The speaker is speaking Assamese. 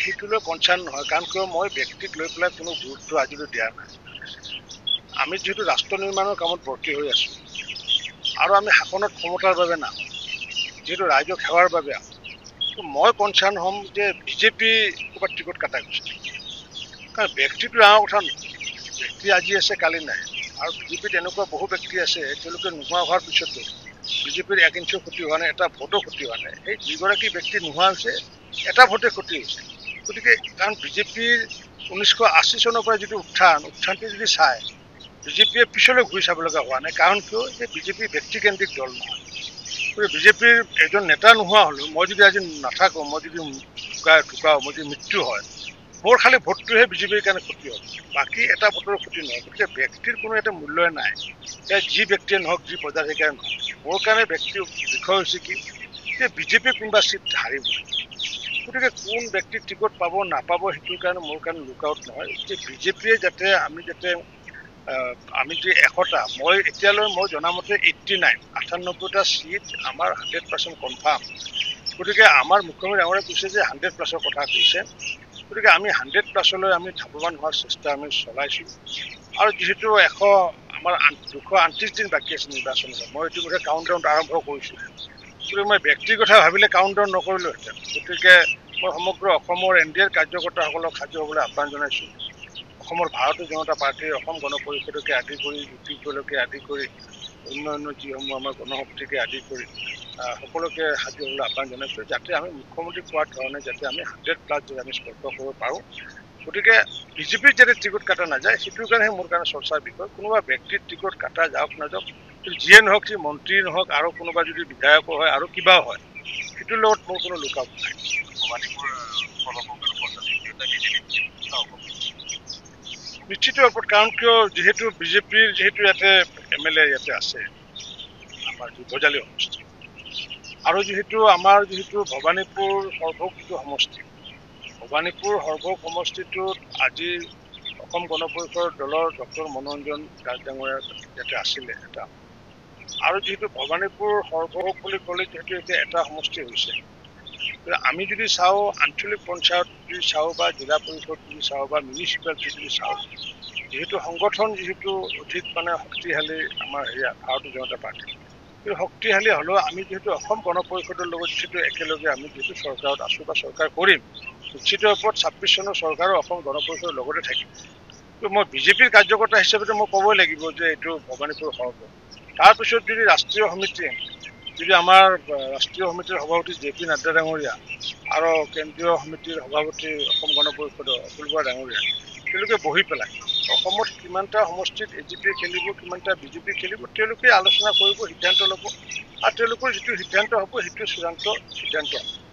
সেইটোলৈ কনচাৰ্ণ নহয়, কাৰণ কিয় মই ব্যক্তিক লৈ পেলাই কোনো গুৰুত্ব আজিলৈ দিয়া নাই। আমি যিহেতু ৰাষ্ট্ৰ নিৰ্মাণৰ কামত ভৰ্তি হৈ আছোঁ আৰু আমি শাসনত ক্ষমতাৰ বাবে নাহোঁ, যিহেতু ৰাইজক সেৱাৰ বাবে আহোঁ, মই কনচাৰ্ণ হ'ম যে বিজেপি ক'ৰবাত টিকট কাটা গৈছে। কাৰণ ব্যক্তিটো ডাঙৰ কথা নহয়, ব্যক্তি আজি আছে কালি নাই, আৰু বিজেপিত এনেকুৱা বহু ব্যক্তি আছে তেওঁলোকে নোহোৱা হোৱাৰ পিছতো বিজেপিৰ 1 ইঞ্চিও ক্ষতি হোৱা নাই, এটা ভোটো ক্ষতি হোৱা নাই। সেই যিগৰাকী ব্যক্তি নোহোৱা হৈছে এটা ভোটে ক্ষতি হৈছে। গতিকে কাৰণ বিজেপিৰ 1980 চনৰ পৰা যিটো উত্থানটো যদি চায়, বিজেপিয়ে পিছলৈ ঘূৰি চাব লগা হোৱা নাই। কাৰণ কিয় যে বিজেপি ব্যক্তিকেন্দ্ৰিক দল নহয়। গতিকে বিজেপিৰ এজন নেতা নোহোৱা হ'লেও মই যদি আজি নাথাকোঁ, মই যদি ঢুকাওঁ, মই যদি মৃত্যু হয়, মোৰ খালি ভোটটোহে বিজেপিৰ কাৰণে ক্ষতি হ'ব, বাকী এটা ভোটৰ ক্ষতি নহয়। গতিকে ব্যক্তিৰ কোনো এটা মূল্যই নাই, যি ব্যক্তিয়ে নহওক, যি পদাধিকাৰে নহওক। মোৰ কাৰণে ব্যক্তিৰ বিষয় হৈছে কি যে বিজেপি কোনোবা চিট হাৰিব। গতিকে কোন ব্যক্তিৰ টিকট পাব নাপাব সেইটোৰ কাৰণে মোৰ কাৰণে লুকআউট নহয়। যে বিজেপিয়ে যাতে আমি যে 100টা, মই এতিয়ালৈ মই জনামতে 98টা চিট আমাৰ 100% কনফাৰ্ম। গতিকে আমাৰ মুখ্যমন্ত্ৰী ডাঙৰে কৈছে যে 100+ৰ কথা কৈছে। গতিকে আমি 100+লৈ আমি ধাৱমান হোৱাৰ চেষ্টা আমি চলাইছোঁ। আৰু যিহেতু আমাৰ 229 দিন বাকী আছে নিৰ্বাচনলৈ, মই ইতিমধ্যে কাউণ্টডাউন আৰম্ভ কৰিছোঁ। গতিকে মই ব্যক্তিৰ কথা ভাবিলে কাউণ্টডাউন নকৰিলোহেঁতেন। গতিকে মই সমগ্ৰ অসমৰ NDAৰ কাৰ্যকৰ্তাসকলক সাজু হ'বলৈ আহ্বান জনাইছোঁ। অসমৰ ভাৰতীয় জনতা পাৰ্টীৰ, অসম গণ পৰিষদকে আদি কৰি UPলৈকে আদি কৰি অন্যান্য যিসমূহ আমাৰ গণশক্তিকে আদি কৰি সকলোকে সাজু হ'বলৈ আহ্বান জনাইছোঁ, যাতে আমি মুখ্যমন্ত্ৰী কোৱাৰ ধৰণে যাতে আমি 100+ যদি আমি স্পষ্ট কৰিব পাৰোঁ। গতিকে বিজেপিৰ যাতে টিকট কাটা নাযায় সেইটোৰ কাৰণেহে মোৰ কাৰণে চৰ্চাৰ বিষয়। কোনোবা ব্যক্তিৰ টিকট কাটা যাওক নাযাওক, যিয়ে নহওক, সি মন্ত্ৰী নহওক, আৰু কোনোবা যদি বিধায়কো হয় আৰু কিবাও হয়, সেইটোৰ লগত মোৰ কোনো লুকআউট নাই। নিশ্চিত ওপৰত, কাৰণ কিয় যিহেতু বিজেপিৰ ইয়াতে MLA ইয়াতে আছে আমাৰ ভোজালী সমষ্টি, আৰু যিহেতু আমাৰ ভৱানীপুৰ সৰভোগ যিটো সমষ্টি, ভৱানীপুৰ সৰভোগ সমষ্টিটোত আজি অসম গণ পৰিষদৰ দলৰ ডক্টৰ মনোৰঞ্জন দাস ডাঙৰীয়া ইয়াতে আছিলে এটা, আৰু যিহেতু ভৱানীপুৰ সৰভোগ বুলি ক'লে যিহেতু এতিয়া এটা সমষ্টি হৈছে। আমি যদি চাওঁ, আঞ্চলিক পঞ্চায়ত যদি চাওঁ বা জিলা পৰিষদ যদি চাওঁ বা মিউনিচিপালিটি যদি চাওঁ, যিহেতু সংগঠন অধিক শক্তিশালী আমাৰ ভাৰতীয় জনতা পাৰ্টি, কিন্তু শক্তিশালী হ'লেও আমি যিহেতু অসম গণ পৰিষদৰ লগত একেলগে আমি যিহেতু চৰকাৰত আছোঁ বা চৰকাৰ কৰিম, নিশ্চিত ওপৰত 26 চনৰ চৰকাৰৰ অসম গণ পৰিষদৰ লগতে থাকিম। মই বিজেপিৰ কাৰ্যকৰ্তা হিচাপে মই ক'বই লাগিব যে এইটো ভৱানীপুৰ সৰভোগ। তাৰপিছত যদি ৰাষ্ট্ৰীয় সমিতি, যদি আমাৰ ৰাষ্ট্ৰীয় সমিতিৰ সভাপতি JP নাড্ডা ডাঙৰীয়া আৰু কেন্দ্ৰীয় সমিতিৰ সভাপতি অসম গণ পৰিষদৰ অতুল বৰা ডাঙৰীয়া, তেওঁলোকে বহি পেলাই অসমত কিমানটা সমষ্টিত AGP খেলিব, কিমানটা বিজেপি খেলিব, তেওঁলোকে আলোচনা কৰিব, সিদ্ধান্ত ল'ব, আৰু তেওঁলোকৰ যিটো সিদ্ধান্ত হ'ব সেইটো চূড়ান্ত সিদ্ধান্ত হ'ব।